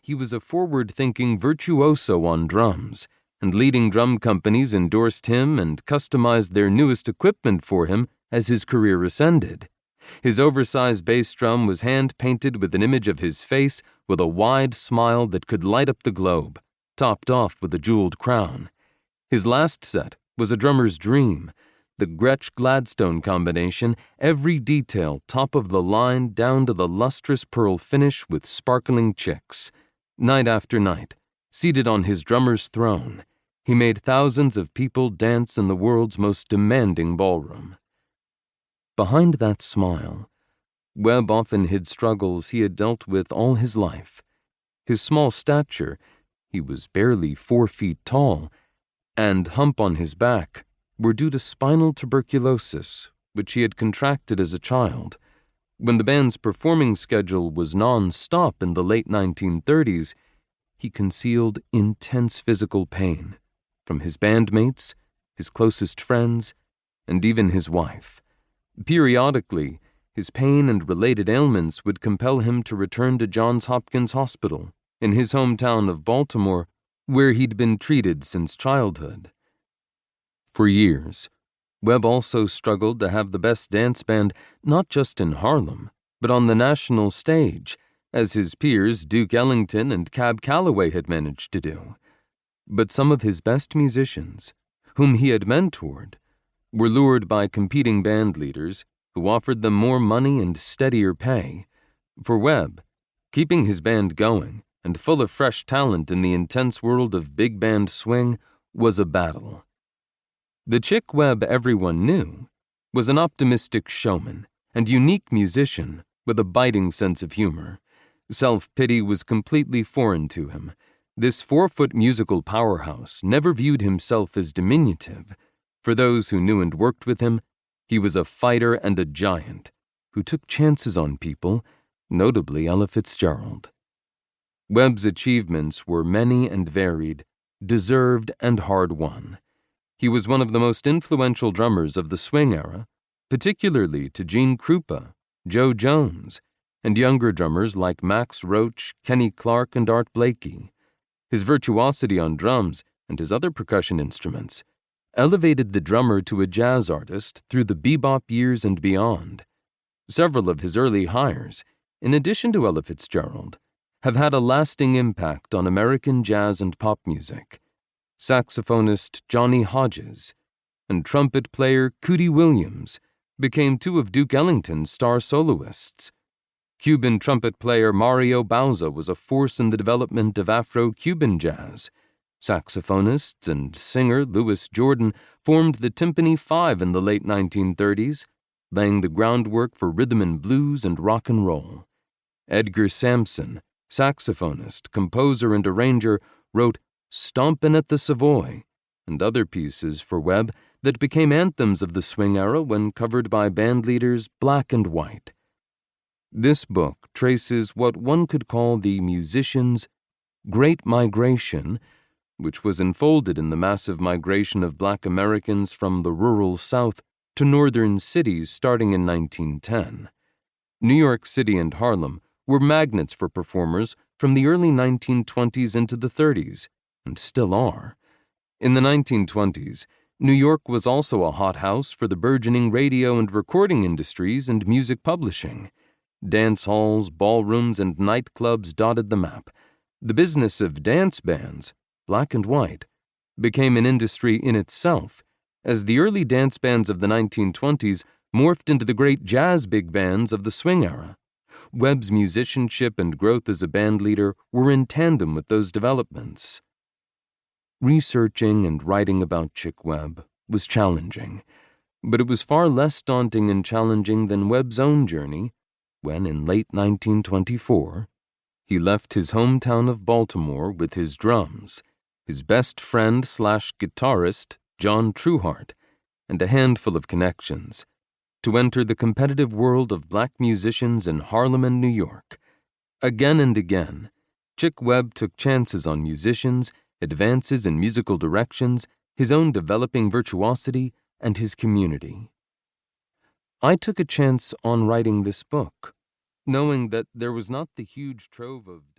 he was a forward-thinking virtuoso on drums, and leading drum companies endorsed him and customized their newest equipment for him as his career ascended. His oversized bass drum was hand-painted with an image of his face with a wide smile that could light up the globe, topped off with a jeweled crown. His last set was a drummer's dream, the Gretsch-Gladstone combination, every detail top of the line down to the lustrous pearl finish with sparkling chicks. Night after night, seated on his drummer's throne, he made thousands of people dance in the world's most demanding ballroom. Behind that smile, Webb often hid struggles he had dealt with all his life. His small stature, he was barely 4 feet tall, and hump on his back were due to spinal tuberculosis, which he had contracted as a child. When the band's performing schedule was non-stop in the late 1930s, he concealed intense physical pain from his bandmates, his closest friends, and even his wife. Periodically, his pain and related ailments would compel him to return to Johns Hopkins Hospital in his hometown of Baltimore, where he'd been treated since childhood. For years, Webb also struggled to have the best dance band not just in Harlem, but on the national stage, as his peers Duke Ellington and Cab Calloway had managed to do. But some of his best musicians, whom he had mentored, were lured by competing band leaders who offered them more money and steadier pay. For Webb, keeping his band going and full of fresh talent in the intense world of big band swing was a battle. The Chick Webb everyone knew was an optimistic showman and unique musician with a biting sense of humor. Self-pity was completely foreign to him. This 4-foot musical powerhouse never viewed himself as diminutive. For those who knew and worked with him, he was a fighter and a giant who took chances on people, notably Ella Fitzgerald. Webb's achievements were many and varied, deserved and hard-won. He was one of the most influential drummers of the swing era, particularly to Gene Krupa, Joe Jones, and younger drummers like Max Roach, Kenny Clarke, and Art Blakey. His virtuosity on drums and his other percussion instruments elevated the drummer to a jazz artist through the bebop years and beyond. Several of his early hires, in addition to Ella Fitzgerald, have had a lasting impact on American jazz and pop music. Saxophonist Johnny Hodges and trumpet player Cootie Williams became 2 of Duke Ellington's star soloists. Cuban trumpet player Mario Bauza was a force in the development of Afro-Cuban jazz. Saxophonist and singer Louis Jordan formed the Timpani Five in the late 1930s, laying the groundwork for rhythm and blues and rock and roll. Edgar Sampson, saxophonist, composer, and arranger, wrote "Stompin' at the Savoy" and other pieces for Webb that became anthems of the swing era when covered by bandleaders Black and White. This book traces what one could call the musician's Great Migration, which was enfolded in the massive migration of Black Americans from the rural South to northern cities starting in 1910. New York City and Harlem were magnets for performers from the early 1920s into the 30s, and still are. In the 1920s, New York was also a hothouse for the burgeoning radio and recording industries and music publishing. Dance halls, ballrooms, and nightclubs dotted the map. The business of dance bands, Black and White, became an industry in itself, as the early dance bands of the 1920s morphed into the great jazz big bands of the swing era. Webb's musicianship and growth as a bandleader were in tandem with those developments. Researching and writing about Chick Webb was challenging, but it was far less daunting and challenging than Webb's own journey when, in late 1924, he left his hometown of Baltimore with his drums, his best friend/guitarist, John Trueheart, and a handful of connections, to enter the competitive world of Black musicians in Harlem and New York. Again and again, Chick Webb took chances on musicians, advances in musical directions, his own developing virtuosity, and his community. I took a chance on writing this book, knowing that there was not the huge trove of